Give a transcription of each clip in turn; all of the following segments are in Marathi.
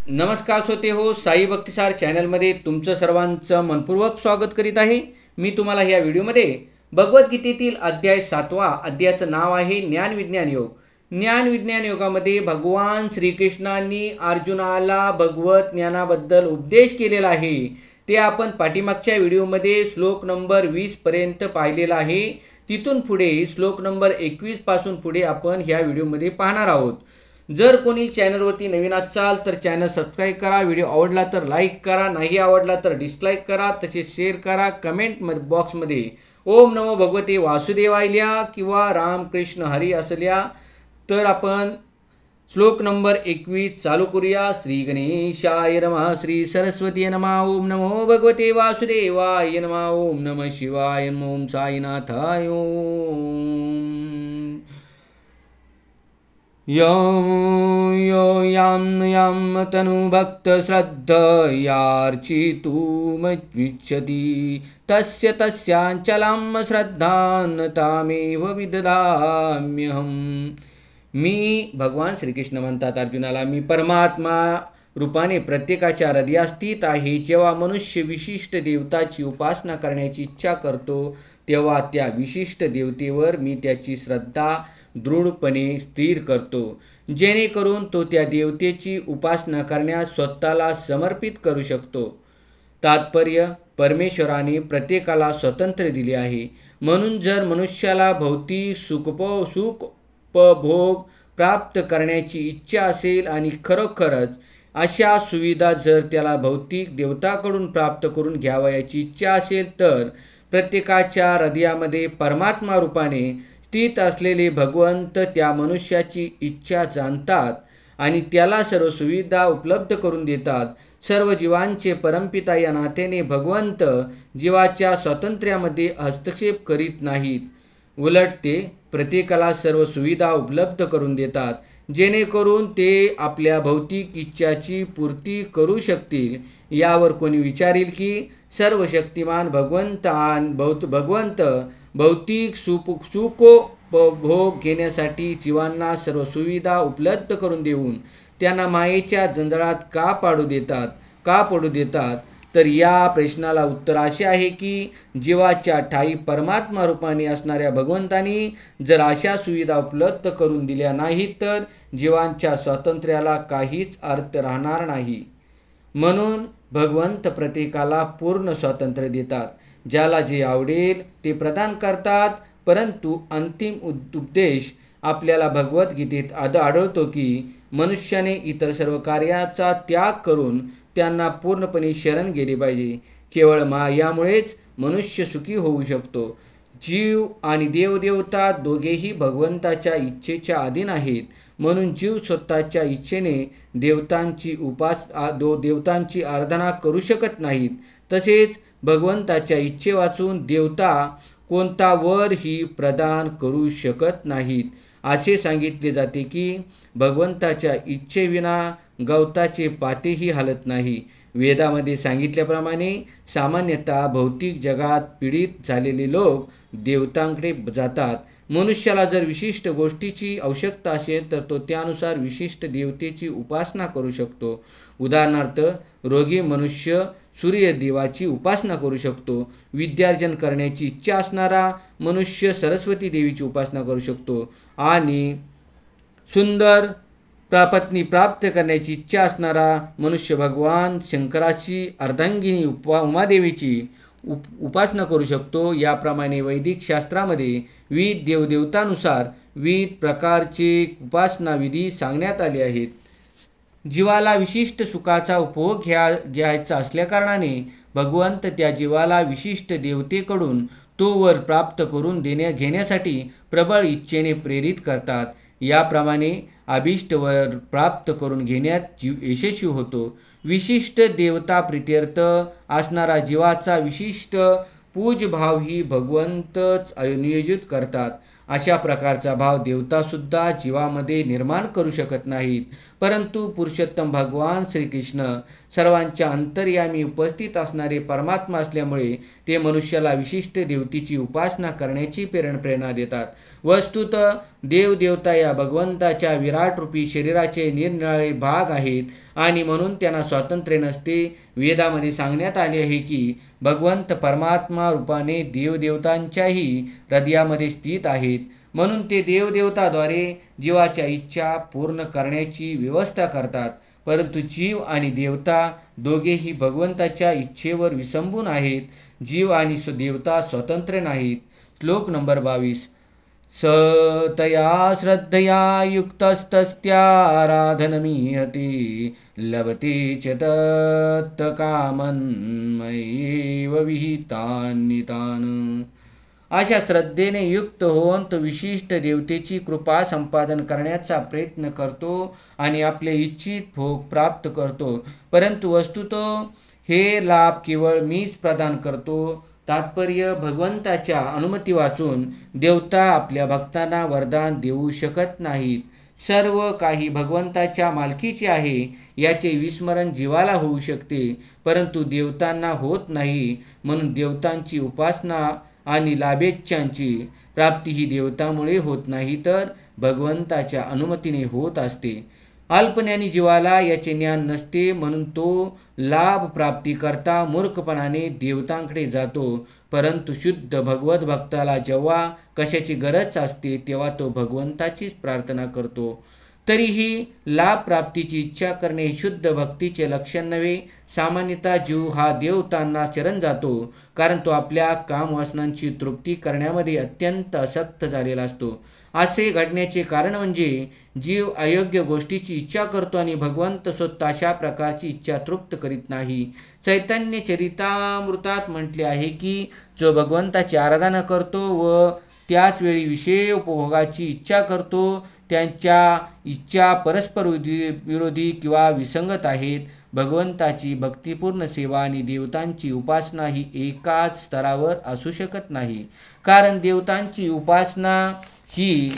नमस्कार श्रोते हो, साई भक्तिसार चॅनलमध्ये तुमचं सर्वांचं मनपूर्वक स्वागत करीत आहे। मी तुम्हाला या व्हिडिओमध्ये भगवद्गीतेतील अध्याय 7वा अध्यायाचं नाव आहे ज्ञान विज्ञान योग। ज्ञान विज्ञान योगामध्ये भगवान श्रीकृष्णांनी अर्जुनाला भगवत ज्ञानाबद्दल उपदेश केलेला आहे। ते आपण पाठीमागच्या व्हिडिओमध्ये श्लोक नंबर 20 पर्यंत पाहिलेला आहे। तिथून पुढे श्लोक नंबर 21 पासून पुढे आपण ह्या व्हिडिओमध्ये पाहणार आहोत। जर कोणी चॅनलवरती नवीन असाल तर चॅनल सबस्क्राईब करा, व्हिडिओ आवडला तर लाईक करा, नाही आवडला तर डिसलाईक करा, तसेच शेअर करा। कमेंट बॉक्समध्ये ओम नमो भगवते वासुदेवाय लिहा किंवा रामकृष्ण हरी असं लिहा। तर आपण श्लोक नंबर 21 चालू करूया। श्री गणेशाय नमः, श्री सरस्वती नमः, ओम नमो भगवते वासुदेवाय नमः, ओम नमः शिवाय, ओम साईनाथाय ओम। यो यो यां तनुभक्तश्रद्धयार्चितुमिच्छति तस्य तस्याञ्चलं श्रद्धां तामेव विदधाम्यहम्। मी भगवान श्रीकृष्ण म्हणतात अर्जुनाला, मी परमात्मा रूपाने प्रत्येकाच्या हृदयात स्थित आहे। जेव्हा मनुष्य विशिष्ट देवताची उपासना करण्याची इच्छा करतो तेव्हा त्या विशिष्ट देवतेवर मी त्याची श्रद्धा दृढपणे स्थिर करतो, जेणेकरून तो त्या देवतेची उपासना करण्यास स्वतःला समर्पित करू शकतो। तात्पर्य, परमेश्वराने प्रत्येकाला स्वातंत्र्य दिले आहे, म्हणून जर मनुष्याला भौतिक सुखोपभोग प्राप्त करण्याची इच्छा असेल आणि खरोखरच अशा सुविधा जर त्याला भौतिक देवताकडून प्राप्त करून घ्यावयाची इच्छा असेल तर प्रत्येकाच्या हृदयामध्ये परमात्मा रूपाने स्थित असलेले भगवंत त्या मनुष्याची इच्छा जाणतात आणि त्याला सर्व सुविधा उपलब्ध करून देतात। सर्व जीवांचे परमपिता या नात्याने भगवंत जीवाच्या स्वातंत्र्यामध्ये हस्तक्षेप करीत नाहीत, उलट ते प्रत्येकाला सर्व सुविधा उपलब्ध करून देतात, जेणेकरून ते आपल्या भौतिक इच्छाची पूर्ती करू शकतील। यावर कोणी विचारेल की सर्व शक्तिमान भगवंत भौतिक सुखोपभोग घेण्यासाठी जीवांना सर्व सुविधा उपलब्ध करून देऊन त्यांना मायेच्या जंजाळात का पडू देतात? तर या प्रश्नाला उत्तर असे आहे की जीवाच्या ठायी परमात्मा रूपाने असणाऱ्या भगवंतानी जर अशा सुविधा उपलब्ध करून दिल्या नाहीत तर जीवांच्या स्वातंत्र्याला काहीच अर्थ राहणार नाही। म्हणून भगवंत प्रत्येकाला पूर्ण स्वातंत्र्य देतात, ज्याला जे आवडेल ते प्रदान करतात। परंतु अंतिम उपदेश आपल्याला भगवद्गीतेत आढळतो की मनुष्याने इतर सर्व कार्याचा त्याग करून त्यांना पूर्णपणे शरण गेले पाहिजे। केवळ यामुळेच मनुष्य सुखी होऊ शकतो। जीव आणि देवदेवता दोघेही भगवंताच्या इच्छेच्या अधीन आहेत, म्हणून जीव स्वतःच्या इच्छेने देवतांची आराधना करू शकत नाहीत। तसेच भगवंताच्या इच्छे वाचून देवता कोणता वरही प्रदान करू शकत नाहीत। असे सांगितले जाते की भगवंताच्या इच्छेविना गवताचे पातेही हलत नाही। वेदामध्ये सांगितल्याप्रमाणे सामान्यतः भौतिक जगात पीडित झालेले लोक देवतांकडे जातात। मनुष्याला जर विशिष्ट गोष्टीची आवश्यकता असेल तर तो त्यानुसार विशिष्ट देवतेची उपासना करू शकतो। उदाहरणार्थ, रोगी मनुष्य सूर्यदेवाची उपासना करू शकतो। विद्यार्जन करण्याची इच्छा असणारा मनुष्य सरस्वती देवीची उपासना करू शकतो आणि सुंदर पत्नी प्राप्त करण्याची इच्छा असणारा मनुष्य भगवान शंकराची अर्धांगिनी उमादेवीची उपासना करू शकतो। याप्रमाणे वैदिक शास्त्रामध्ये विविध देवदेवतांनुसार विविध प्रकारचे उपासना विधी सांगण्यात आले आहेत। जीवाला विशिष्ट सुखाचा उपभोग घ्यायचा असल्याकारणाने भगवंत त्या जीवाला विशिष्ट देवतेकडून तो वर प्राप्त करून घेण्यासाठी प्रबळ इच्छेने प्रेरित करतात। याप्रमाणे अभिष्ट वर प्राप्त करून घेण्यात जीव यशस्वी होतो। विशिष्ट देवता प्रीत्यर्थ असणारा जीवाचा विशिष्ट पूजभाव ही भगवंतच नियोजित करतात। अशा प्रकारचा भाव देवतासुद्धा जीवामध्ये निर्माण करू शकत नाहीत. परंतु पुरुषोत्तम भगवान श्रीकृष्ण सर्वांच्या अंतर्यामी उपस्थित असणारे परमात्मा असल्यामुळे ते मनुष्याला विशिष्ट देवतेची उपासना करण्याची प्रेरणा देतात. वस्तुतः देवदेवता या भगवंताच्या विराट रूपी शरीराचे निरनिराळे भाग आहेत आणि म्हणून त्यांना स्वातंत्र्य नसते. वेदामध्ये सांगण्यात आले आहे की भगवंत परमात्मा रूपाने देवदेवतांच्याही हृदयामध्ये स्थित आहेत. म्हणून ते देवदेवताद्वारे जीवाच्या इच्छा पूर्ण करण्याची व्यवस्था करतात. परंतु जीव आणि देवता दोघेही भगवंताच्या इच्छेवर विसंबून आहेत. जीव आणि देवता स्वतंत्र नाहीत. श्लोक नंबर 22. तया श्रद्धया युक्तस्तस्याराधनमीहते लभते च तत्कामन्मयैव विहितान्नितान्. अशा श्रद्धेने युक्त होऊन तो विशिष्ट देवतेची कृपा संपादन करण्याचा प्रयत्न करतो आणि आपले इच्छित भोग प्राप्त करतो. परंतु वस्तुतः हे लाभ केवळ मीच प्रदान करतो. तात्पर्य, भगवंताच्या अनुमती वाचून देवता आपल्या भक्तांना वरदान देऊ शकत नाहीत. सर्व काही भगवंताच्या मालकीचे आहे याचे विस्मरण जीवाला होऊ शकते, परंतु देवतांना होत नाही. म्हणून देवतांची उपासना आणि लाभेच्छांची प्राप्ती ही देवतामुळे होत नाही, तर भगवंताच्या अनुमतीने होत असते. अल्पज्ञानी जीवाला याचे ज्ञान नसते, म्हणून तो लाभ प्राप्तीकरता मूर्खपणाने देवतांकडे जातो. परंतु शुद्ध भगवत भक्ताला जेव्हा कशाची गरज असते तेव्हा तो भगवंताचीच प्रार्थना करतो. तरीही लाभ प्राप्तीची इच्छा करणे हे शुद्ध भक्तीचे लक्षण नव्हे. सामान्यतः जीव हा देवतांना शरण जातो कारण तो आपल्या कामवासनांची तृप्ती करण्यामध्ये अत्यंत आसक्त झालेला असतो. असे घडण्याचे कारण म्हणजे जीव अयोग्य गोष्टीची इच्छा करतो आणि भगवंत स्वतः अशा प्रकारची इच्छा तृप्त करीत नाही. चैतन्य चरितामृतात म्हटले आहे की जो भगवंताची आराधना करतो व त्याच वेळी विषय उपभोगाची इच्छा करतो त्यांच्या इच्छा परस्पर विरोधी किंवा विसंगत आहेत. भगवंताची भक्तिपूर्ण सेवा आणि देवतांची उपासना ही एकाच स्तरावर असू शकत नाही, कारण देवतांची उपासना ही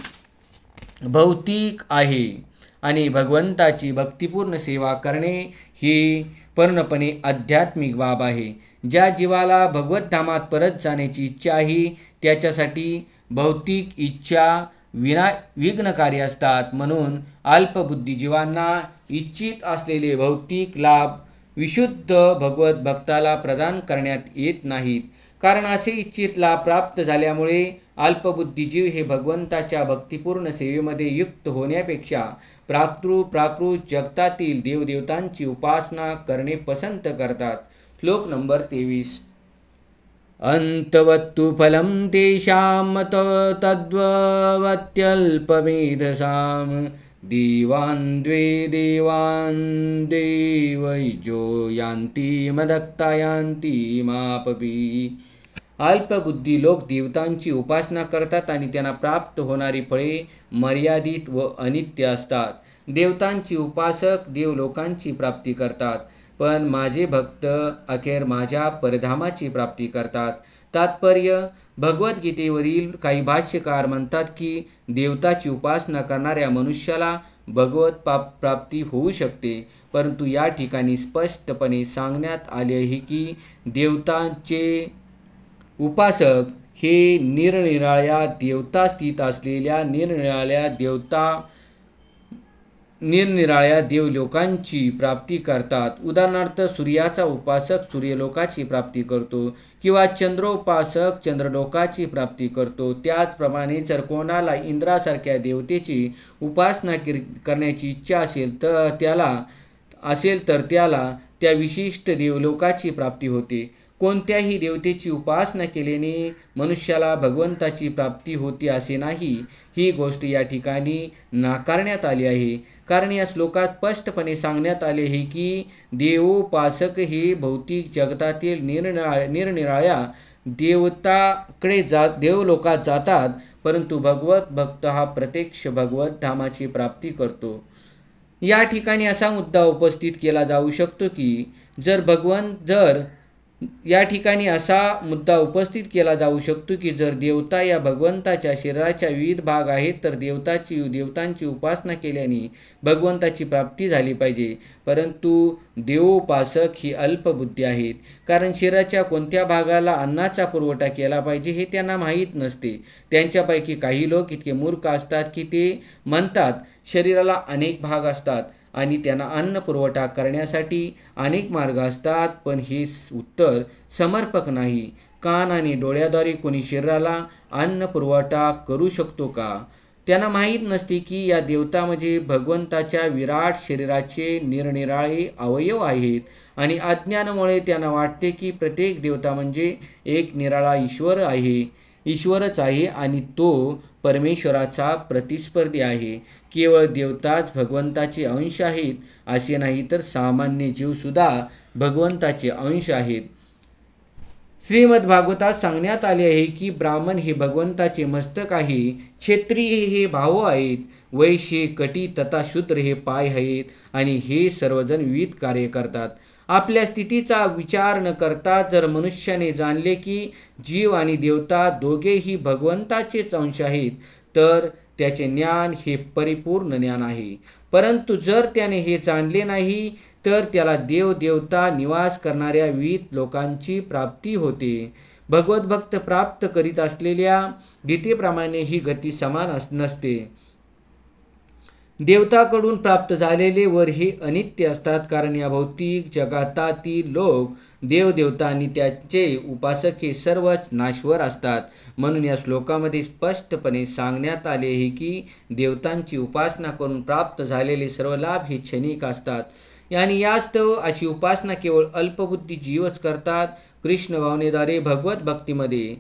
भौतिक आहे आणि भगवंताची भक्तिपूर्ण सेवा करणे ही पूर्णपणे आध्यात्मिक बाब आहे. ज्या जीवाला भगवत धामात परत जाण्याची इच्छा आहे त्याच्यासाठी भौतिक इच्छा विघ्नकारी असतात. म्हणून अल्पबुद्धी जीवांना इच्छित असलेले भौतिक लाभ विशुद्ध भगवत भक्ताला प्रदान करण्यात येत नाहीत, कारण असे इच्छित लाभ प्राप्त झाल्यामुळे अल्पबुद्धी जीव हे भगवंताच्या भक्तिपूर्ण सेवेमध्ये युक्त होण्यापेक्षा प्राकृत जगतातील देवदेवतांची उपासना करणे पसंत करतात. श्लोक नंबर 23. अंतवत्तु फलं तेषां तद्वत्यल्पमेधसां देवान् देवैजो यान्ति मदक्ता यान्ति मापपि. अल्पबुद्धी लोक देवतांची उपासना करतात आणि त्यांना प्राप्त होणारी फळे मर्यादित व अनित्य असतात. देवतांची उपासक देवलोकांची प्राप्ती करतात, पण माझे भक्त अखेर माझ्या परधामाची प्राप्ती करतात. तात्पर्य, भगवद्गीतेवरील काही भाष्यकार म्हणतात की देवताची उपासना करणाऱ्या मनुष्याला भगवत प्राप्ती होऊ शकते, परंतु या ठिकाणी स्पष्टपणे सांगण्यात आले आहे की देवतांचे उपासक हे निरनिराळ्या देवता स्थित असलेल्या निरनिराळ्या देवलोकांची प्राप्ती करतात. उदाहरणार्थ, सूर्याचा उपासक सूर्यलोकाची प्राप्ती करतो किंवा चंद्रोपासक चंद्रलोकाची प्राप्ती करतो. त्याचप्रमाणे जर कोणाला इंद्रासारख्या देवतेची उपासना करण्याची इच्छा असेल तर त्याला त्या विशिष्ट देवलोकाची प्राप्ती होते. कोणत्याही देवतेची उपासना केल्याने मनुष्याला भगवंताची प्राप्ती होते असे नाही. ही गोष्ट या ठिकाणी नाकारण्यात आली आहे, कारण या श्लोकात स्पष्टपणे सांगण्यात आले आहे की देवोपासक हे भौतिक जगतातील निरनिराळ्या देवलोकात जातात, परंतु भगवत भक्त हा प्रत्यक्ष भगवत धामाची प्राप्ती करतो. या ठिकाणी असा मुद्दा उपस्थित केला जाऊ शकतो की जर या ठिकाणी असा मुद्दा उपस्थित केला जाऊ शकतो की जर देवता या भगवंताच्या शरीराच्या विविध भाग आहेत तर देवतांची उपासना केल्याने भगवंताची प्राप्ती झाली पाहिजे, परंतु देवोपासक ही अल्पबुद्धी आहेत, कारण शरीराच्या कोणत्या भागाला अन्नाचा पुरवठा केला पाहिजे हे त्यांना माहीत नसते. त्यांच्यापैकी काही लोक इतके मूर्ख असतात की ते म्हणतात शरीराला अनेक भाग असतात आणि त्यांना अन्न पुरवठा करण्यासाठी अनेक मार्ग असतात, पण हे उत्तर समर्पक नाही. कान आणि डोळ्याद्वारे कोणी शरीराला अन्न पुरवठा करू शकतो का? त्यांना माहीत नसते की या देवता म्हणजे भगवंताच्या विराट शरीराचे निरनिराळे अवयव आहेत आणि अज्ञानामुळे त्यांना वाटते की प्रत्येक देवता म्हणजे एक निराळा ईश्वरच आहे आणि तो परमेश्वराचा प्रतिस्पर्धी आहे. केवळ देवताच भगवंताचे अंश आहेत असे नाही, तर सामान्य जीवसुद्धा भगवंताचे अंश आहेत. श्रीमद भागवतात सांगण्यात आले आहे की ब्राह्मण हे भगवंताचे मस्तक आहे, क्षत्रिय हे भाव आहेत, वैश्य कटी तथा शूद्र हे पाय आहेत आणि हे सर्वजण विविध कार्य करतात. आपल्या स्थितीचा विचार न करता जर मनुष्याने जाणले की जीव आणि देवता दोघेही भगवंताचेच अंश आहेत तर त्याचे ज्ञान हे परिपूर्ण ज्ञान आहे. परंतु जर त्याने हे जाणले नाही तर त्याला देवता निवास करणाऱ्या विविध लोकांची प्राप्ती होते. भगवत भक्त प्राप्त करीत असलेल्या गीतेप्रमाणे ही गती समान नसते. देवताकडून प्राप्त झालेले वर हे अनित्य असतात, कारण या भौतिक जगातातील लोक देवता आणि त्याचे उपासक हे सर्वच नाशवर असतात. म्हणून या श्लोकामध्ये स्पष्टपणे सांगण्यात आले आहे की देवतांची उपासना करून प्राप्त झालेले सर्व लाभ हे क्षणिक असतात आणि यास्तव अशी उपासना केवळ अल्पबुद्धी जीवच करतात. कृष्ण भावनेद्वारे भगवत भक्तीमध्ये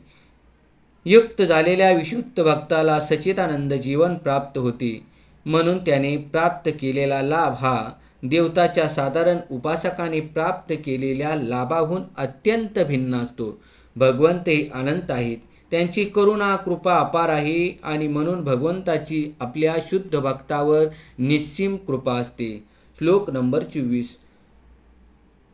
युक्त झालेल्या विशुद्ध भक्ताला सच्चिदानंद जीवन प्राप्त होते, म्हणून त्याने प्राप्त केलेला लाभ हा देवताच्या साधारण उपासकाने प्राप्त केलेल्या लाभाहून अत्यंत भिन्न असतो. भगवंत हे अनंत आहेत, त्यांची करुणा कृपा अपार आहे आणि म्हणून भगवंताची आपल्या शुद्ध भक्तावर निस्सीम कृपा असते. श्लोक नंबर 24.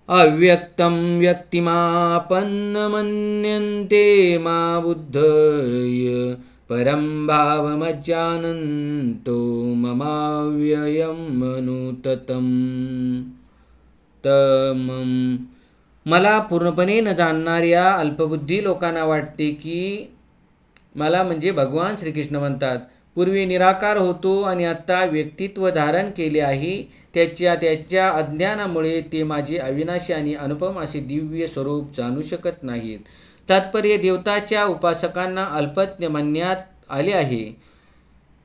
अव्यक्तं व्यक्तिमापन्न मन्यन्ते मा बुद्धय परं भावमज्जानन्तो ममाव्ययम् अनुततं तमं. मला पूर्णपणे न जाणणाऱ्या अल्पबुद्धी लोकांना वाटते की मला म्हणजे भगवान श्रीकृष्ण म्हणतात, पूर्वी निराकार होतो आणि आता व्यक्तित्व धारण केले आहे. त्याच्या अज्ञानामुळे ते माझे अविनाशी आणि अनुपम असे दिव्य स्वरूप जाणू शकत नाहीत. तात्पर्य देवताच्या उपासकांना अल्पज्ञ म्हणण्यात आले आहे.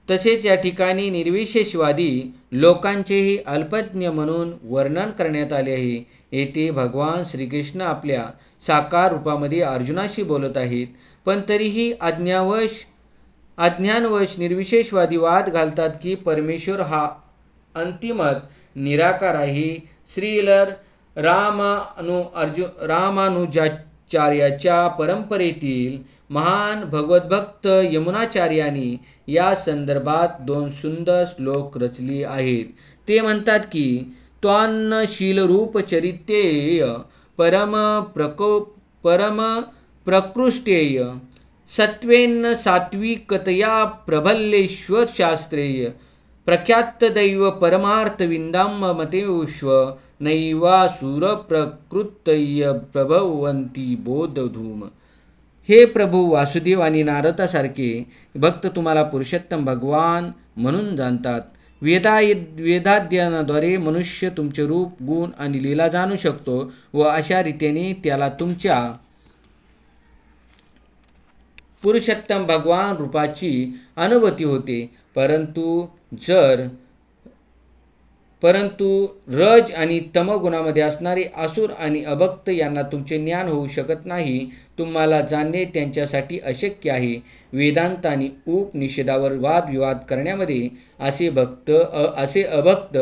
तसेच या ठिकाणी निर्विशेषवादी लोकांचेही अल्पज्ञ म्हणून वर्णन करण्यात आले आहे. येथे भगवान श्रीकृष्ण आपल्या साकार रूपामध्ये अर्जुनाशी बोलत आहेत, पण तरीही अज्ञानवश निर्विशेषवादी वाद घालतात की परमेश्वर हा अंतिमत निराकार आहे. श्रील रामानुजाचार्याच्या परंपरेतील महान भगवद्भक्त यमुनाचार्यांनी या संदर्भात 2 सुंदर श्लोक रचले आहेत. ते म्हणतात की त्वान्नशीलरूपचरितेय परम प्रकृष्टेय सत्वेन सात्विकतया प्रबलेश्वरशास्त्रेय प्रख्यातदैव परमार्थविन्दां मतेष्व नैवासुरप्रकृतय प्रभवन्ति बोधधूम. हे प्रभू वासुदेव आणि नारदासारखे भक्त तुम्हाला पुरुषोत्तम भगवान म्हणून जाणतात. वेदाध्ययनाद्वारे मनुष्य तुमचे रूप, गुण आणि लीला जाणू शकतो व अशा रीतीने त्याला तुमच्या पुरुषोत्तम भगवान रूपाची अनुभूती होते. परंतु रज आणि तमगुणामध्ये असणारे असुर आणि अभक्त यांना तुमचे ज्ञान होऊ शकत नाही. तुम्हाला जाणणे त्यांच्यासाठी अशक्य आहे. वेदांत आणि उपनिषदावर वादविवाद करण्यामध्ये असे अभक्त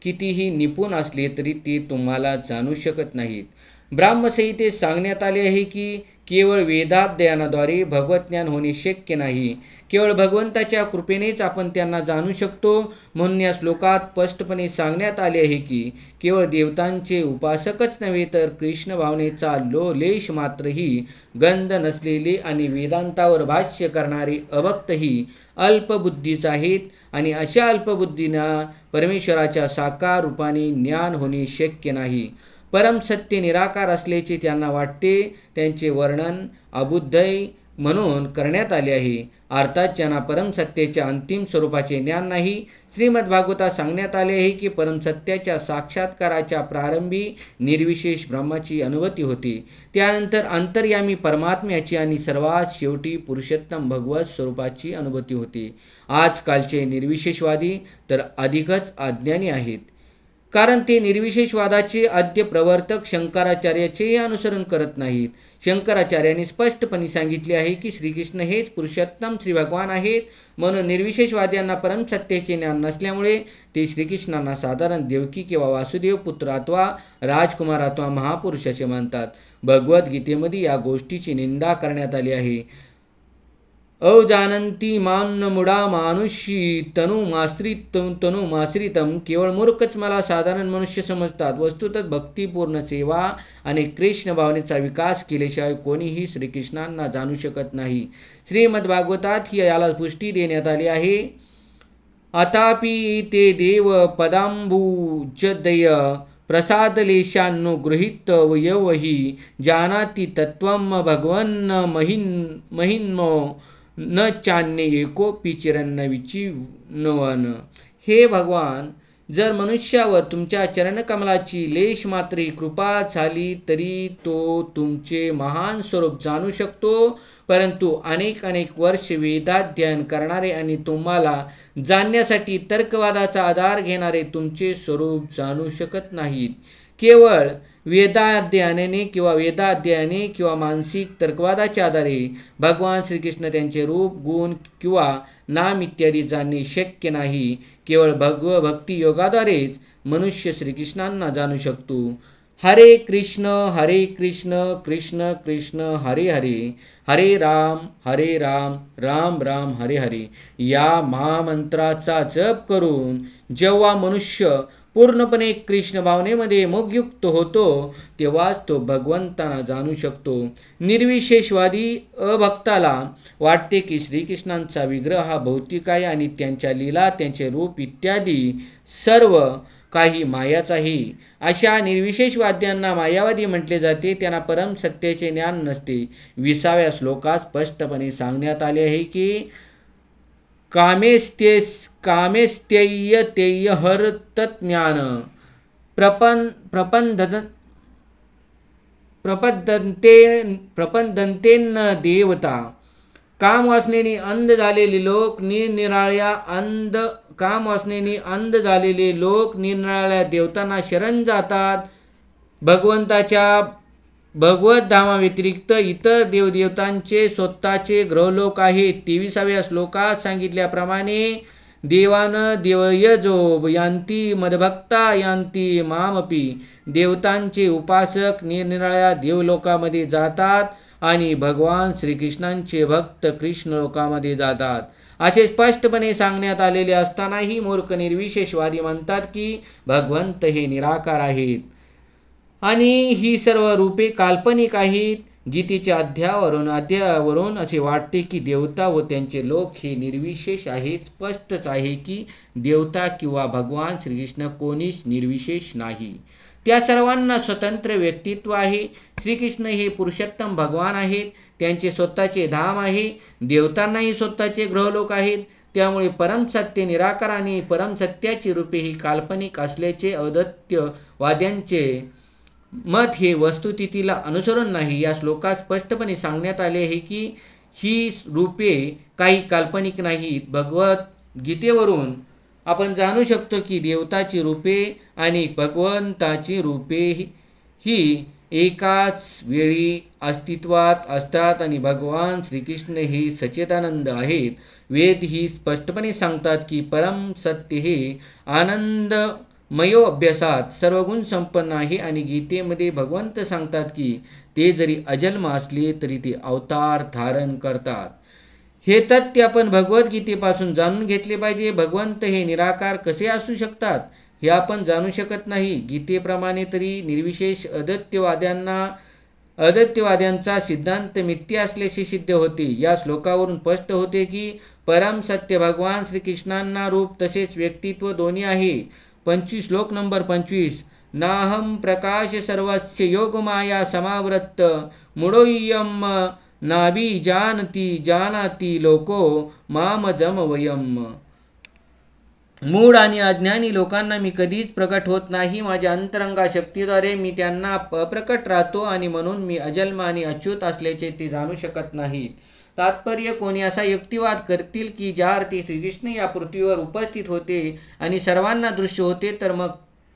कितीही निपुण असले तरी ते तुम्हाला जाणू शकत नाहीत. ब्राह्मसंहितेत सांगण्यात आले आहे की केवळ वेदाध्ययनाद्वारे भगवत ज्ञान होणे शक्य नाही. केवळ भगवंताच्या कृपेनेच आपण त्यांना जाणू शकतो. म्हणून या श्लोकात स्पष्टपणे सांगण्यात आले आहे की केवळ देवतांचे उपासकच नव्हे तर कृष्ण भावनेचा लेश मात्रही गंध नसलेले आणि वेदांतावर भाष्य करणारे अभक्तही अल्पबुद्धीच आहेत आणि अशा अल्पबुद्धींना परमेश्वराच्या साकार रूपाने ज्ञान होणे शक्य नाही. परमसत्य निराकार असल्याचे त्यांना वाटते. त्यांचे वर्णन अबुद्धय म्हणून करण्यात आले आहे. अर्थात ज्यांना परमसत्याच्या अंतिम स्वरूपाचे ज्ञान नाही. श्रीमद्भागवतात सांगण्यात आले आहे की परमसत्याच्या साक्षात्काराच्या प्रारंभी निर्विशेष ब्रह्माची अनुभूती होते. त्यानंतर अंतर्यामी परमात्म्याची आणि सर्वात शेवटी पुरुषोत्तम भगवत स्वरूपाची अनुभूती होते. आजकालचे निर्विशेषवादी तर अधिकच अज्ञानी आहेत, कारण ते निर्विशेषवादाचे आद्य प्रवर्तक शंकराचार्याचेही अनुसरण करत नाहीत. शंकराचार्यांनी स्पष्टपणे सांगितले आहे की श्रीकृष्ण हेच पुरुषोत्तम श्री भगवान आहेत. म्हणून निर्विशेषवाद्यांना परमसत्याचे ज्ञान नसल्यामुळे ते श्रीकृष्णांना साधारण देवकी किंवा वासुदेव पुत्र अथवा राजकुमार अथवा महापुरुष असे म्हणतात. भगवद्गीतेमध्ये या गोष्टीची निंदा करण्यात आली आहे. अवजानंती मुडा मानुषी तनुमाश्रितम. केवळ मूर्खच मला साधारण मनुष्य समजतात. वस्तुतः भक्तिपूर्ण सेवा आणि कृष्ण भावनेचा विकास केल्याशिवाय कोणीही श्रीकृष्णांना जाणू शकत नाही. श्रीमद्भागवतात ही याला पुष्टी देण्यात आली आहे. अथापि ते देव पदांबुजदय प्रसादलेशान्नो गृहीत यवहि जानाति तत्त्वं भगवन् महिन्मो न चान्य एकोपी चिरन्न विचिनवन. हे भगवान, जर मनुष्यावर तुमच्या चरणकमलाची लेश मात्र कृपा झाली तरी तो तुमचे महान स्वरूप जाणू शकतो. परंतु अनेक वर्ष वेदाध्ययन करणारे आणि तुम्हाला जाणण्यासाठी तर्कवादाचा आधार घेणारे तुमचे स्वरूप जाणू शकत नाहीत. केवळ वेदाध्ययनाने किंवा मानसिक तर्कवादाच्या आधारे भगवान श्रीकृष्ण त्यांचे रूप, गुण किंवा नाम इत्यादी जाणणे शक्य नाही. केवळ भक्ती योगाद्वारेच मनुष्य श्रीकृष्णांना जाणू शकतो. हरे कृष्ण कृष्ण कृष्ण हरे हरे, हरे राम राम राम हरे हरे या महामंत्राचा जप करून जेव्हा मनुष्य पूर्णपणे कृष्ण भावनेमध्ये मोहयुक्त होतो तेव्हाच तो भगवंतांना जाणू शकतो. निर्विशेषवादी अभक्ताला वाटते की श्रीकृष्णांचा विग्रह हा भौतिक आहे आणि त्यांच्या लीला, त्यांचे रूप इत्यादी सर्व काही मायाच आहे. अशा निर्विशेषवाद्यांना मायावादी म्हटले जाते. त्यांना परम सत्याचे ज्ञान नसते. 20व्या श्लोकात स्पष्टपणे सांगण्यात आले आहे की कामेस्त्यय हर तज्ज्ञान प्रपंदन्तेन देवता. कामवासनेने अंध झालेले लोक निरनिराळ्या देवतांना शरण जातात. भगवत धामाव्यतिरिक्त इतर देवदेवतांचे स्वतःचे ग्रहलोक आहेत. 23व्या श्लोकात सांगितल्याप्रमाणे देवान देवयजो यांती मदभक्ता यांती मामपी. देवतांचे उपासक निरनिराळ्या देवलोकामध्ये जातात आणि भगवान श्रीकृष्णांचे भक्त कृष्ण लोकामध्ये जातात असे स्पष्टपणे सांगण्यात आलेले असतानाही मूर्ख निर्विशेषवादी म्हणतात की भगवंत हे निराकार आहेत आणि ही सर्व रूपे काल्पनिक आहेत. गीतेच्या अध्यायावरून असे वाटते की देवता व त्यांचे लोक हे निर्विशेष आहेत. स्पष्टच आहे की देवता किंवा भगवान श्रीकृष्ण कोणीच निर्विशेष नाही. त्या सर्वांना स्वतंत्र व्यक्तित्व आहे. श्रीकृष्ण हे पुरुषोत्तम भगवान आहेत. त्यांचे स्वतःचे धाम आहे. देवतांनाही स्वतःचे ग्रहलोक आहेत. त्यामुळे परमसत्य निराकार आणि परमसत्याची रूपे ही काल्पनिक असल्याचे अद्वैतवाद्यांचे मत हे वस्तुस्थितीला अनुसरून नाही. या श्लोकात स्पष्टपणे सांगण्यात आले आहे की ही रूपे काही काल्पनिक नाहीत. भगवद्गीतेवरून आपण जाणू शकतो की देवताची रूपे आणि भगवंताची रूपे ही एकाच वेळी अस्तित्वात असतात आणि भगवान श्रीकृष्ण हे सच्चिदानंद आहेत. वेद ही स्पष्टपणे सांगतात की परम सत्य हे आनंद मयो अभ्यासात सर्वगुण संपन्न आहे आणि गीतेमध्ये भगवंत सांगतात की ते जरी अजन्म असले तरी ते अवतार धारण करतात. हे तथ्य आपण भगवद्गीतेपासून जाणून घेतले पाहिजे. भगवंत हे निराकार कसे असू शकतात हे आपण जाणू शकत नाही. गीतेप्रमाणे तरी निर्विशेष अद्वैतवाद्यांचा सिद्धांत मिथ्या असल्याचे सिद्ध होते. या श्लोकावरून स्पष्ट होते की परम सत्य भगवान श्रीकृष्णांना रूप तसेच व्यक्तित्व दोन्ही आहे. 25 श्लोक नंबर 25. नाहम प्रकाश सर्वस्य योगमाया समावृत्त मूढोऽयं नाभि जानाति लोको मामजम वयम. मूढ आणि अज्ञानी लोकांना मी कधीच प्रकट होत नाही. माझ्या अंतरंगा शक्तीद्वारे मी त्यांना अप्रकट राहतो आणि म्हणून मी अजन्म आणि अच्युत असल्याचे ते जाणू शकत नाहीत. तात्पर्य, कोणी असा युक्तिवाद करतील की ज्या अर्थी श्रीकृष्ण या पृथ्वीवर उपस्थित होते आणि सर्वांना दृश्य होते तर मग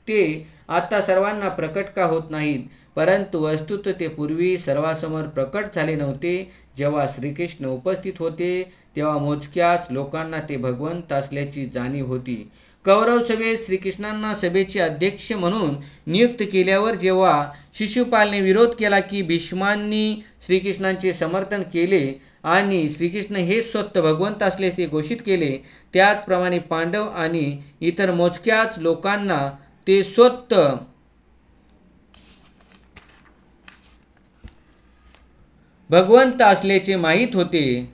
ते आता सर्वांना प्रकट का होत नाहीत. परंतु वस्तुतः ते पूर्वी सर्वांसमोर प्रकट झाले नव्हते. जेव्हा श्रीकृष्ण उपस्थित होते तेव्हा मोजक्याच लोकांना ते भगवंत असल्याची जाणीव होती. कौरव सभेत श्रीकृष्णांना सभेचे अध्यक्ष म्हणून नियुक्त केल्यावर जेव्हा शिशुपालने विरोध केला की भीष्मांनी श्रीकृष्णांचे समर्थन केले आणि श्रीकृष्ण हे स्वतः भगवंत असल्याचे घोषित केले, त्याचप्रमाणे पांडव आणि इतर मोजक्याच लोकांना ते स्वतः भगवंत असल्याचे माहीत होते,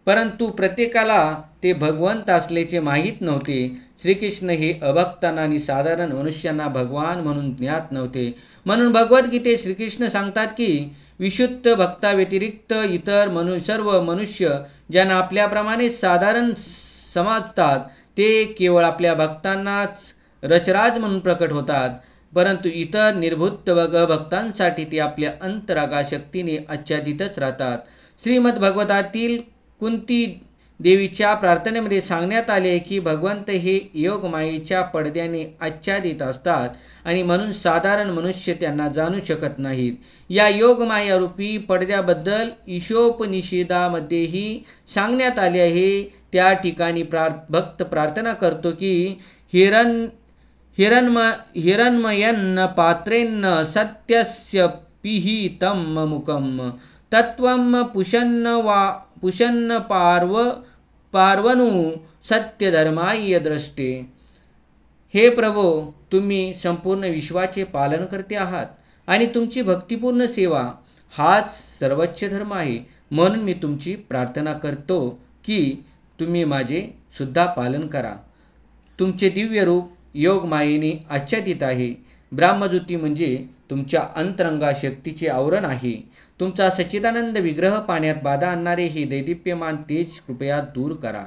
परंतु प्रत्येकाला ते भगवंत असल्याचे माहीत नव्हते. श्रीकृष्ण हे अभक्तांना आणि साधारण मनुष्यांना भगवान म्हणून ज्ञात नव्हते. म्हणून भगवद्गीतेत श्रीकृष्ण सांगतात की विशुद्ध भक्ताव्यतिरिक्त इतर सर्व मनुष्य ज्यांना आपल्याप्रमाणे साधारण समजतात ते केवळ आपल्या भक्तांनाच रचराज म्हणून प्रकट होतात, परंतु इतर निर्भूत भक्तांसाठी ते आपल्या अंतरागा शक्तीने आच्छादितच राहतात. श्रीमद्भागवतातील कुंती देवीच्या प्रार्थनेमध्ये सांगण्यात आले की भगवंत हे योगमायेच्या पडद्याने आच्छादित असतात आणि म्हणून साधारण मनुष्य त्यांना जाणू शकत नाहीत. या योगमायारूपी पडद्याबद्दल ईशोपनिषदामध्येही सांगण्यात आले आहे. त्या ठिकाणी भक्त प्रार्थना करतो की हिरण्मयन्न पात्रेन्न सत्यस्य पिहितं मुखं तत्वं पुषन्न पार्वनु सत्यधर्माय दृष्टे. हे प्रभो, तुम्ही संपूर्ण विश्वाचे पालन करते आहात आणि तुमची भक्तिपूर्ण सेवा हाच सर्वोच्च धर्म आहे. म्हणून मी तुमची प्रार्थना करतो की तुम्ही माझे सुद्धा पालन करा. तुमचे दिव्य रूप योगमायेने आच्छादित आहे. ब्रह्मज्योती म्हणजे तुमच्या अंतरंगा शक्तीचे आवरण आहे. तुमचा सच्चिदानंद विग्रह पाण्यात बाधा आणणारे हे दैदिप्यमान तेज कृपया दूर करा.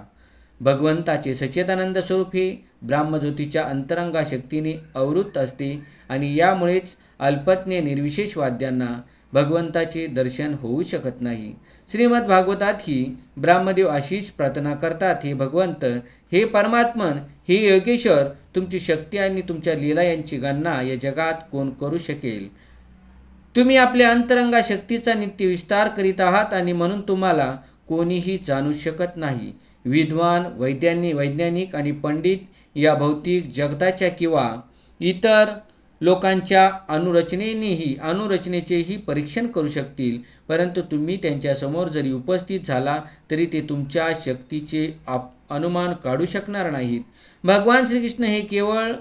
भगवंताचे सच्चिदानंद स्वरूप हे ब्रह्मज्योतीच्या अंतरंगा शक्तीने आवृत असते आणि यामुळेच अल्पज्ञ निर्विशेषवाद्यांना भगवंताचे दर्शन होऊ शकत नाही. श्रीमद भागवतातही ब्रह्मदेव अशीच प्रार्थना करतात, हे भगवंत, हे परमात्मन, हे योगेश्वर, तुमची शक्ती आणि तुमच्या लीला यांची गणना या जगात कोण करू शकेल. तुम्ही आपल्या अंतरंगा शक्तीचा नित्य विस्तार करीत आहात आणि म्हणून तुम्हाला कोणीही जाणू शकत नाही. विद्वान, वैज्ञानिक आणि पंडित या भौतिक जगताच्या किंवा इतर लोकांच्या अनुरचनेचेही परीक्षण करू शकतील, परंतु तुम्ही त्यांच्यासमोर जरी उपस्थित झाला तरी ते तुमच्या शक्तीचे अनुमान काढू शकणार नाहीत. भगवान श्रीकृष्ण हे केवळ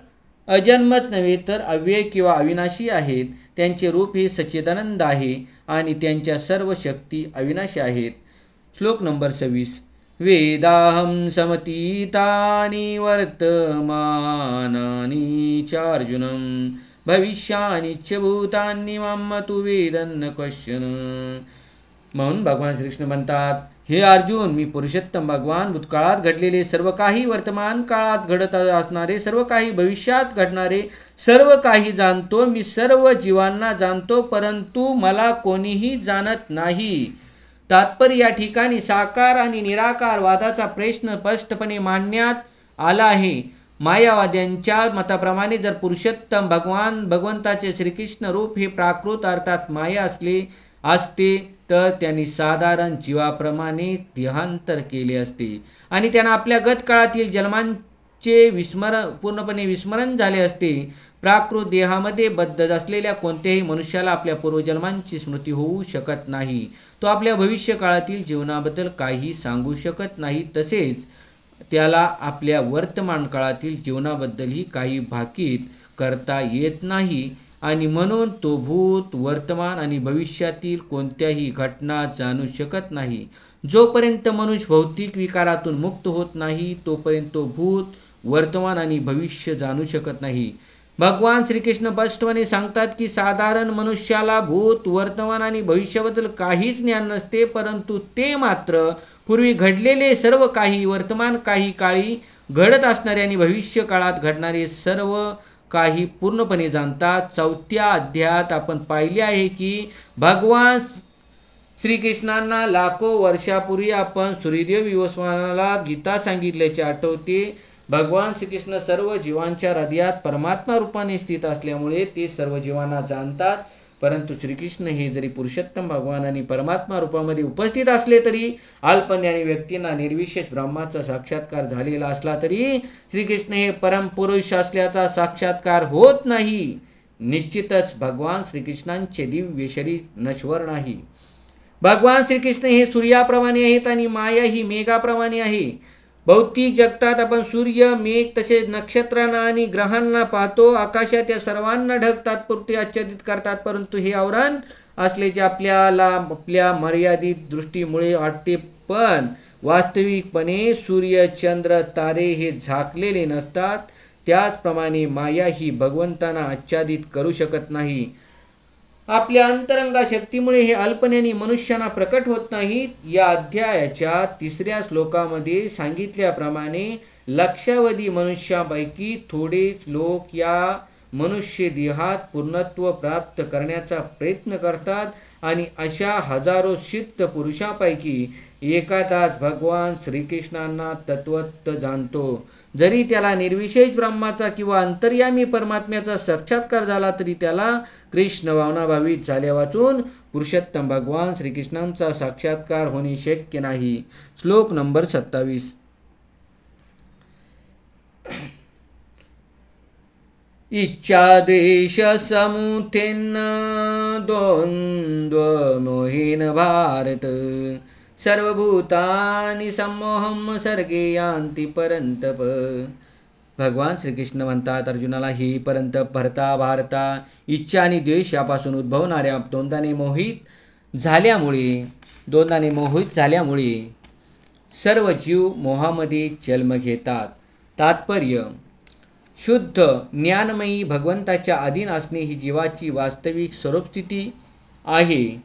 अजन्मच नव्हे तर अव्यय किंवा अविनाशी आहेत. त्यांचे रूप हे सच्चिदानंद आहे आणि त्यांच्या सर्व शक्ती अविनाशी आहेत. श्लोक नंबर 26. वेदाहं समतीतानि वर्तमानानि चार्जुनं भविष्यानि च भूतानि मां तु वेदन्न क्वश्चन. म्हणून भगवान श्रीकृष्ण म्हणतात, हे अर्जुन, मी पुरुषोत्तम भगवान भूतकाळात घडलेले सर्व काही, वर्तमान काळात घडत असणारे सर्व काही, भविष्यात घडणारे सर्व काही जाणतो. मी सर्व जीवांना जाणतो, परंतु मला कोणीही जाणत नाही. तात्पर्य, या ठिकाणी साकार आणि निराकार वादाचा प्रश्न स्पष्टपणे मांडण्यात आला आहे. मायावाद्यांच्या मताप्रमाणे जर पुरुषोत्तम भगवंताचे श्रीकृष्ण रूप हे प्राकृत अर्थात माया असते तर त्यांनी साधारण जीवाप्रमाणे देहांतर केले असते आणि त्यांना आपल्या गतकाळातील चे पूर्णपणे विस्मरण झाले असते. प्राकृत देहामध्ये बद्ध असलेल्या कोणत्याही मनुष्याला आपल्या पूर्वजन्मांची स्मृती होऊ शकत नाही. तो आपल्या भविष्य काळातील जीवनाबद्दल काही सांगू शकत नाही. तसेच त्याला आपल्या वर्तमान काळातील जीवनाबद्दलही काही भाकीत करता येत नाही आणि म्हणून तो भूत, वर्तमान आणि भविष्यातील कोणत्याही घटना जाणू शकत नाही. जोपर्यंत मनुष्य भौतिक विकारातून मुक्त होत नाही तोपर्यंत तो भूत, वर्तमान आणि भविष्य जाणू शकत नाही. भगवान श्रीकृष्ण स्पष्टपणे सांगतात की साधारण मनुष्याला भूत, वर्तमान आणि भविष्याबद्दल काहीच ज्ञान नसते, परंतु ते मात्र पूर्वी घडलेले सर्व काही, वर्तमान काही काळी घडत असणारे आणि भविष्य काळात घडणारे सर्व काही पूर्णपणे जाणतात. 4थ्या अध्यायात आपण पाहिले आहे की भगवान श्रीकृष्णांना लाखो वर्षापूर्वी आपण सूर्यदेव विवस्वानाला गीता सांगितल्याचे आठवते. भगवान श्रीकृष्ण सर्व जीवांच्या हृदयात परमात्मा रूपाने स्थित असल्यामुळे ते सर्व जीवांना जाणतात. परंतु श्रीकृष्ण हे जरी पुरुषोत्तम भगवान आणि परमात्मा रूपामध्ये उपस्थित असले तरी अल्पज्ञानी व्यक्तींना निर्विशेष ब्रह्माचा साक्षात्कार झालेला असला तरी श्रीकृष्ण हे परमपुरुष असल्याचा साक्षात्कार होत नाही. निश्चितच भगवान श्रीकृष्णांचे दिव्य शरीर नश्वर नाही. भगवान श्रीकृष्ण हे सूर्याप्रमाणे आहेत आणि माया ही मेघाप्रमाणे आहे. भौतिक जगतात आपण सूर्य, मेघ तसेच नक्षत्रांना आणि ग्रहांना पाहतो. आकाशात या सर्वांना ढग तात्पुरते आच्छादित करतात, परंतु हे आवरण असल्याचे आपल्याला आपल्या मर्यादित दृष्टीमुळे वाटते. पण वास्तविकपणे सूर्य, चंद्र, तारे हे झाकलेले नसतात. त्याचप्रमाणे माया ही भगवंतांना आच्छादित करू शकत नाही. आपल्या अंतरंगा शक्तीमुळे हे अल्पज्ञानी मनुष्यांना प्रकट होत नाहीत. या अध्यायाच्या 3ऱ्या श्लोकामध्ये सांगितल्याप्रमाणे लक्षावधी मनुष्यापैकी थोडेच लोक या मनुष्य देहात पूर्णत्व प्राप्त करण्याचा प्रयत्न करतात आणि अशा हजारो सिद्ध पुरुषांपैकी एखादाच भगवान श्रीकृष्णांना तत्वत जाणतो. जरी त्याला निर्विशेष ब्रह्माचा किंवा अंतर्यामी परमात्म्याचा साक्षात्कार झाला तरी त्याला कृष्ण भावनाभावित झाल्या वाचून पुरुषोत्तम भगवान श्रीकृष्णांचा साक्षात्कार होणे शक्य नाही. श्लोक नंबर 27. इच्छाद्वेष समुत्थेन द्वंद्व मोहेन भारत सर्वभूतानि सम्मोहं सर्गे यान्ति परंतप. भगवान श्रीकृष्ण म्हणतात अर्जुनाला, ही परंतप भरता भारता इच्छा आणि द्वेष यापासून उद्भवणाऱ्या द्वंद्वाने मोहित झाल्यामुळे सर्व जीव मोहामध्ये जन्म घेतात. तात्पर्य: शुद्ध ज्ञानमयी भगवंताच्या अधीन असणे ही जीवाची वास्तविक स्वरूपस्थिती आहे.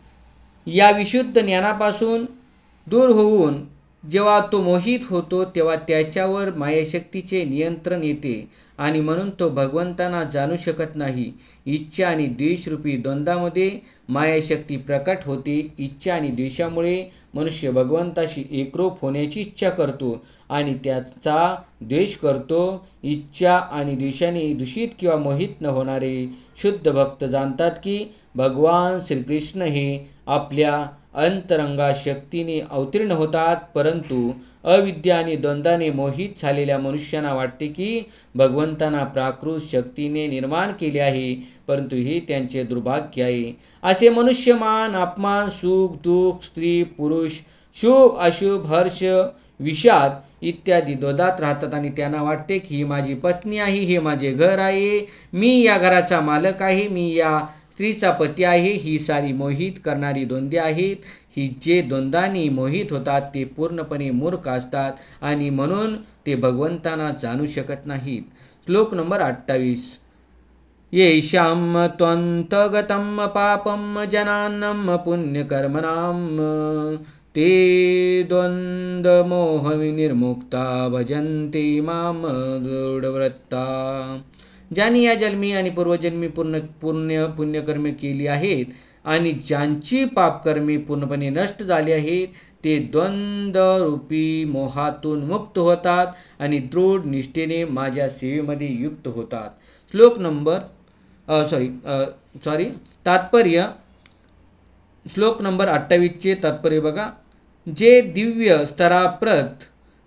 या विशुद्ध ज्ञानापासून दूर होऊन जेव्हा तो मोहित होतो तेव्हा त्याच्यावर मायाशक्तीचे नियंत्रण येते आणि म्हणून तो भगवंतांना जाणू शकत नाही. इच्छा आणि द्वेषरूपी द्वंद्वामध्ये मायाशक्ती प्रकट होते. इच्छा आणि द्वेषामुळे मनुष्य भगवंताशी एकरूप होण्याची इच्छा करतो आणि त्याचा द्वेष करतो. इच्छा आणि द्वेषाने दूषित किंवा मोहित न होणारे शुद्ध भक्त जाणतात की भगवान श्रीकृष्ण हे आपल्या अंतरंगा शक्तीने अवतीर्ण होतात. परंतु अविद्या आणि द्वंद्वाने मोहित झालेल्या मनुष्यांना वाटते की भगवंतांना प्राकृत शक्तीने निर्माण केले आहे, परंतु हे त्यांचे दुर्भाग्य आहे. असे मनुष्य मान, अपमान, सुख, दुःख, स्त्री, पुरुष, शुभ, अशुभ, हर्ष, विषाद इत्यादी द्वंद्वात राहतात आणि त्यांना वाटते की ही माझी पत्नी आहे, हे माझे घर आहे, मी या घराचा मालक आहे, मी या स्त्रीचा पती आहे. ही सारी मोहित करणारी द्वंद्वे आहेत. ही जे द्वंद्वांनी मोहित होतात ते पूर्णपणे मूर्ख असतात आणि म्हणून ते भगवंतांना जाणू शकत नाहीत. श्लोक नंबर 28. येषां त्वन्तगतं पापं जनानं पुण्यकर्मणां ते द्वंद्वमोहविनिर्मुक्ता भजन्ते मां दृढव्रता. ज्यांनी या जन्मी आणि पूर्वजन्मी पुण्यकर्मे केली आहेत आणि ज्यांची पापकर्मे पूर्णपणे नष्ट झाली आहेत ते द्वंद्वरूपी मोहातून मुक्त होतात आणि दृढ निष्ठेने माझ्या सेवेमध्ये युक्त होतात. श्लोक नंबर तात्पर्य: श्लोक नंबर 28चे तात्पर्य बघा. जे दिव्य स्तराप्रत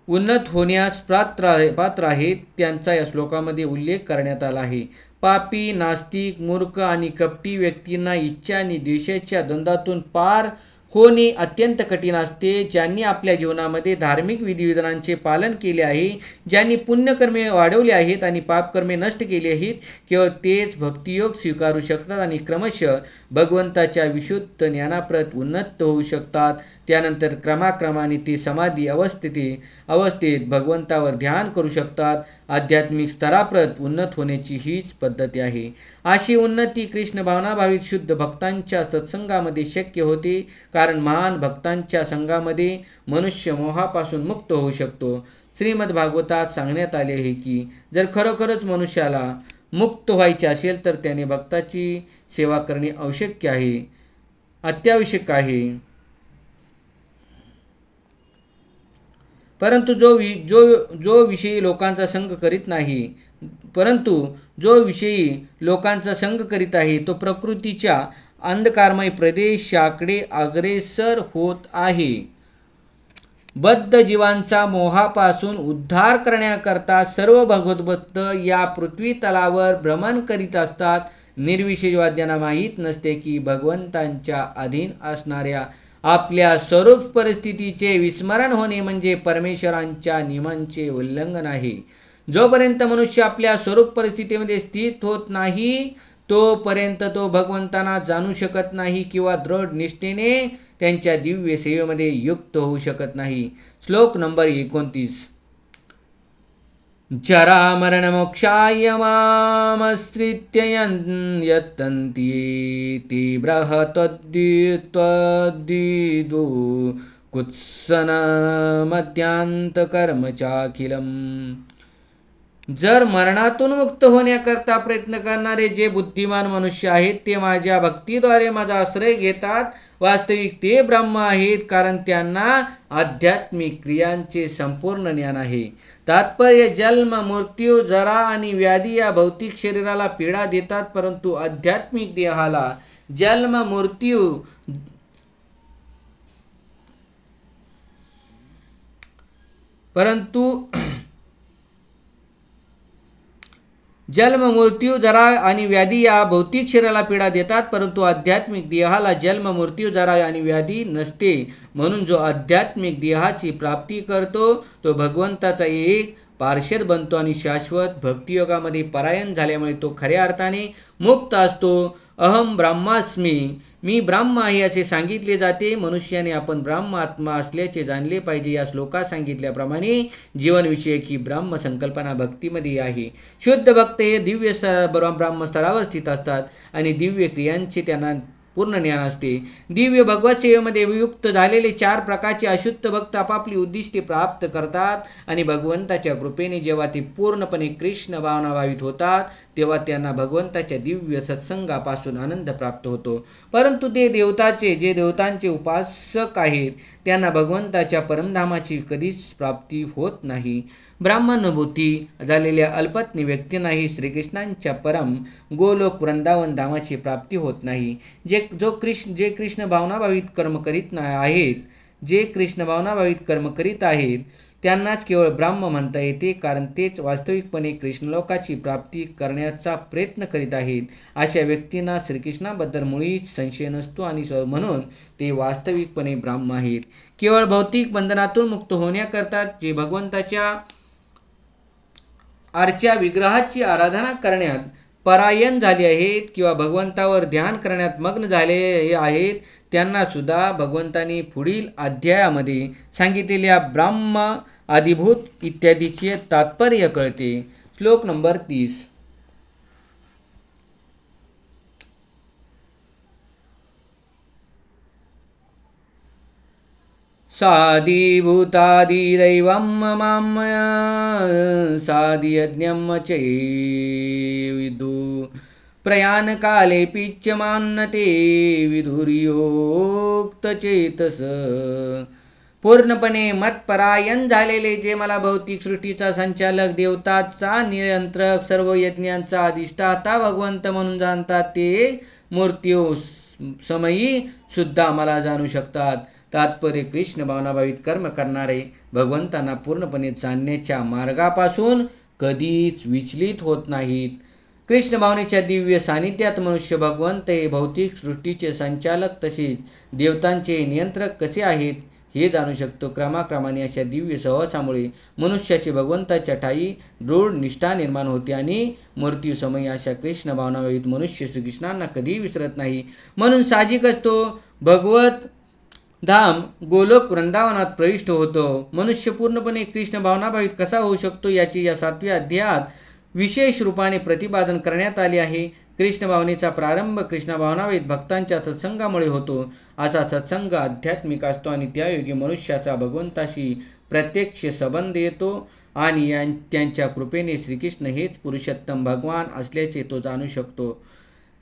उन्नत होण्यास पात्र आहेत त्यांचा या श्लोकामध्ये उल्लेख करण्यात आला आहे. पापी, नास्तिक, मूर्ख आणि कपटी व्यक्तींना इच्छा आणि द्वेषाच्या द्वंद्वातून पार होणे अत्यंत कठीण असते. ज्यांनी आपल्या जीवनामध्ये धार्मिक विधिविधानांचे पालन केले आहे, ज्यांनी पुण्यकर्मे वाढवले आहेत आणि पापकर्मे नष्ट केली आहेत, केवळ तेच भक्तियोग स्वीकारू शकतात आणि क्रमशः भगवंताच्या विशुद्ध ज्ञानाप्रत उन्नत होऊ शकतात. त्यानंतर क्रमाक्रमाने ते समाधी अवस्थेत भगवंतावर ध्यान करू शकतात. आध्यात्मिक स्तराप्रत उन्नत होण्याची हीच पद्धती आहे. अशी उन्नती कृष्ण भावनाभावित शुद्ध भक्तांच्या सत्संगामध्ये शक्य होते, कारण महान भक्तांच्या संघामध्ये मनुष्य मोहापासून मुक्त होऊ शकतो. श्रीमद भागवतात सांगण्यात आले आहे की जर खरोखरच मनुष्याला मुक्त व्हायचे असेल तर त्याने भक्ताची सेवा करणे अत्यावश्यक आहे. परंतु जो विषयी लोकांचा संग करीत आहे तो प्रकृतीच्या अंधकारमय प्रदेशाकडे अग्रेसर होत आहे. बद्ध जीवांचा मोहापासून उद्धार करण्याकरता सर्व भगवद्भक्त या पृथ्वी तलावर भ्रमण करीत असतात. निर्विशेषवाद्यांना माहीत नसते की भगवंतांच्या अधीन असणाऱ्या आपल्या स्वरूप परिस्थितीचे विस्मरण होणे म्हणजे परमेश्वरांच्या नियमांचे उल्लंघन आहे. जोपर्यंत मनुष्य आपल्या स्वरूप परिस्थितीमध्ये स्थित होत नाही तोपर्यंत तो भगवंतांना जाणू शकत नाही किंवा दृढ निष्ठेने त्यांच्या दिव्य सेवेमध्ये युक्त होऊ शकत नाही. श्लोक नंबर 29. जरा मरण मोक्षाय मामश्रित्य यत्तन्ति तीव्रः त्वद्विदो कुत्सनमद्यांतकर्म चाखिलम्. जर मरणातून मुक्त होण्याकरता प्रयत्न करणारे जे बुद्धिमान मनुष्य आहेत ते माझ्या भक्तीद्वारे माझा आश्रय घेतात, वास्तविक ते ब्रह्म आहेत, कारण त्यांना आध्यात्मिक क्रियांचे संपूर्ण ज्ञान आहे. तात्पर्य, जन्म, मृत्यू, जरा आणि व्याधी या भौतिक शरीराला पीडा देतात, परंतु आध्यात्मिक देहाला जन्म मृत्यू जरा आणि व्याधी या भौतिक शरीराला पीडा देतात, परंतु आध्यात्मिक देहाला जन्म मृत्यू जरा आणि व्याधी नसते. म्हणून जो आध्यात्मिक देहाची प्राप्ती करतो तो भगवंताचा एक पार्षद बनतो आणि शाश्वत भक्तियोगामध्ये परायण झाल्यामुळे तो खऱ्या अर्थाने मुक्त असतो. अहम ब्रह्मास्मी, मी ब्राह्म आहे असे सांगितले जाते. मनुष्याने आपण ब्राह्म आत्मा असल्याचे जाणले पाहिजे. या श्लोकात सांगितल्याप्रमाणे जीवनविषयक ही ब्राह्म संकल्पना भक्तीमध्ये आहे. शुद्ध भक्त हे दिव्य ब्राह्म स्तरावर स्थित असतात आणि दिव्य क्रियांचे त्यांना पूर्ण ज्ञान असते. दिव्य भगवत सेवेमध्ये युक्त झालेले 4 प्रकारचे अशुद्ध भक्त आपापली उद्दिष्टे प्राप्त करतात आणि भगवंताच्या कृपेने जेव्हा ते पूर्णपणे कृष्ण भावनाभावित होतात तेव्हा त्यांना भगवंताच्या दिव्य सत्संगापासून आनंद प्राप्त होतो. परंतु जे देवतांचे उपासक आहेत त्यांना भगवंताच्या परमधामाची कधीच प्राप्ती होत नाही. ब्राह्मणभूती झालेल्या अल्पज्ञ व्यक्तींनाही श्रीकृष्णांच्या परम गोलोक वृंदावन धामाची प्राप्ती होत नाही. जे कृष्ण भावनाभावित कर्म करीत आहेत त्यांनाच केवळ ब्राह्म म्हणता येते, कारण तेच वास्तविकपणे कृष्णलोकाची प्राप्ती करण्याचा प्रयत्न करीत आहेत. अशा व्यक्तींना श्रीकृष्णाबद्दल मुळीच संशय नसतो आणि म्हणून ते वास्तविकपणे ब्राह्म आहेत. केवळ भौतिक बंधनातून मुक्त होण्याकरता जे भगवंताच्या आरच्या विग्रहाची आराधना करण्यात परायण झाले आहेत किंवा भगवंतावर ध्यान करण्यात मग्न झाले आहेत त्यांना सुद्धा भगवंताने पुढील अध्यायामध्ये सांगितलेल्या ब्राह्म, अधिभूत इत्यादीचे तात्पर्य कळते. श्लोक नंबर 30. साधिभूतादिदैवं मां साधियज्ञं चैविदु प्रयाणकालेऽपि च मान्यते विधुर्योक्तचेतस. पूर्णपणे मतपरायण झालेले जे मला भौतिक सृष्टीचा संचालक, देवताचा नियंत्रक, सर्व यज्ञांचा अधिष्ठाता भगवंत म्हणून जाणतात ते समयी सुद्धा मला जाणू शकतात. तात्पर्य कृष्ण भावनाभावित कर्म करणारे भगवंतांना पूर्णपणे जाणण्याच्या मार्गापासून कधीच विचलित होत नाहीत. कृष्ण भावनेच्या दिव्य सानिध्यात मनुष्य भगवंत हे भौतिक सृष्टीचे संचालक तसेच देवतांचे नियंत्रक कसे आहेत हे जाणू शकतो. क्रमाक्रमाने अशा दिव्य सहवासामुळे मनुष्याची भगवंताच्या ठायी दृढ निष्ठा निर्माण होते आणि मृत्यूसमयी अशा कृष्ण भावनाभावित मनुष्य श्रीकृष्णांना कधीही विसरत नाही. म्हणून साहजिकच तो भगवत धाम गोलोक वृंदावनात प्रविष्ट होतो. मनुष्य पूर्णपणे कृष्ण भावनाभावित कसा होऊ शकतो याचे या 7व्या अध्यायात विशेष रूपाने प्रतिपादन करण्यात आले आहे. कृष्ण भावनेचा प्रारंभ कृष्ण भावनाभावित भक्तांच्या सत्संगामुळे होतो. असा सत्संग आध्यात्मिक असतो आणि त्यायोगे मनुष्याचा भगवंताशी प्रत्यक्ष संबंध येतो आणि त्यांच्या कृपेने श्रीकृष्ण हेच पुरुषोत्तम भगवान असल्याचे तो जाणू शकतो.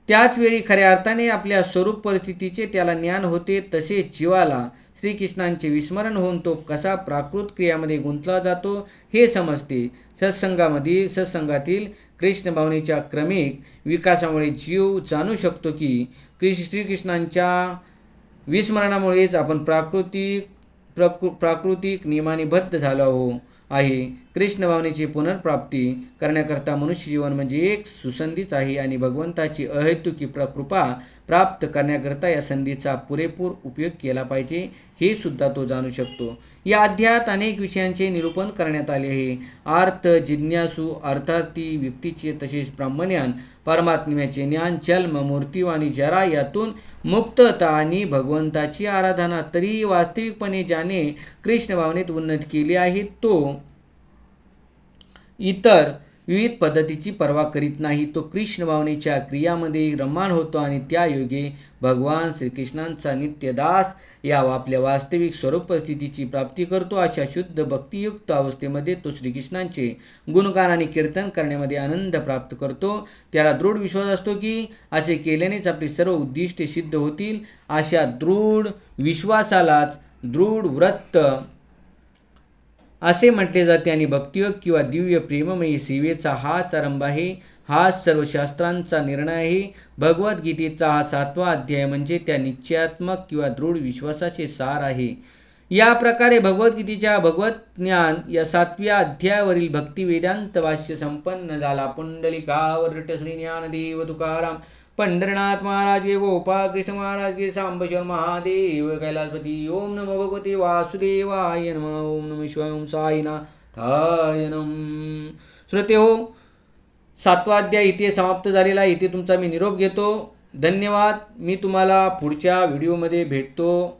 त्याचवेळी खऱ्या अर्थाने आपल्या स्वरूप परिस्थितीचे त्याला ज्ञान होते. तसेच जीवाला श्रीकृष्णांचे विस्मरण होऊन तो कसा प्राकृत क्रियामध्ये गुंतला जातो हे समजते. सत्संगातील कृष्ण भावनेच्या क्रमिक विकासामुळे जीव जाणू शकतो की श्रीकृष्णांच्या विस्मरणामुळेच आपण प्राकृतिक नियमाने बद्ध झालो आहे. कृष्ण भावनेची पुनर्प्राप्ती करण्याकरता मनुष्य जीवन म्हणजे एक सुसंधीच आहे आणि भगवंताची अहेतुकी कृपा प्राप्त करण्याकरता या संधीचा पुरेपूर उपयोग केला पाहिजे हे सुद्धा तो जाणू शकतो. या अध्यायात अनेक विषयांचे निरूपण करण्यात आले आहे. अर्थ जिज्ञासू अर्थार्थी व्यक्तीचे तसेच ब्रह्मज्ञान, परमात्म्याचे ज्ञान, जन्म मृत्यू आणि जरा यातून मुक्तता आणि भगवंताची आराधना. तरीही वास्तविकपणे ज्याने कृष्ण भावनेत उन्नती केली आहे तो इतर विविध पद्धतीची पर्वा करीत नाही. तो कृष्ण भावनेच्या क्रियामध्ये रममाण होतो आणि त्यायोगे भगवान श्रीकृष्णांचा नित्यदास या आपल्या वास्तविक स्वरूप परिस्थितीची प्राप्ती करतो. अशा शुद्ध भक्तियुक्त अवस्थेमध्ये तो श्रीकृष्णांचे गुणगान आणि कीर्तन करण्यामध्ये आनंद प्राप्त करतो. त्याला दृढ विश्वास असतो की असे केल्यानेच आपली सर्व उद्दिष्टे सिद्ध होतील. अशा दृढ विश्वासालाच दृढ व्रत असे म्हटले जाते आणि भक्तियोग किंवा दिव्य प्रेममयी सेवेचा हाच आरंभ आहे. हाच सर्व शास्त्रांचा निर्णय आहे. भगवद्गीतेचा हा 7वा अध्याय म्हणजे त्या निश्चयात्मक किंवा दृढ विश्वासाचे सार आहे. या प्रकारे भगवद्गीतेच्या भगवत ज्ञान या 7व्या अध्यायावरील भक्ती वेदांत भाष्य संपन्न झाला. पुंडलिकावर श्री ज्ञानदेव तुकाराम, पंढरनाथ महाराज के, गोपाळ कृष्ण महाराज के, सांबेश्वर महादेव कैलासपती. ओम नमो भगवते वासुदेवाय नमः. ओम नमः शिवाय. ओम साईनाथाय नमः. श्रोते हो, 7वा अध्याय इथे समाप्त झालेला आहे. इथे तुमचा मी निरोप घेतो. धन्यवाद. मी तुम्हाला पुढच्या व्हिडिओमध्ये भेटतो.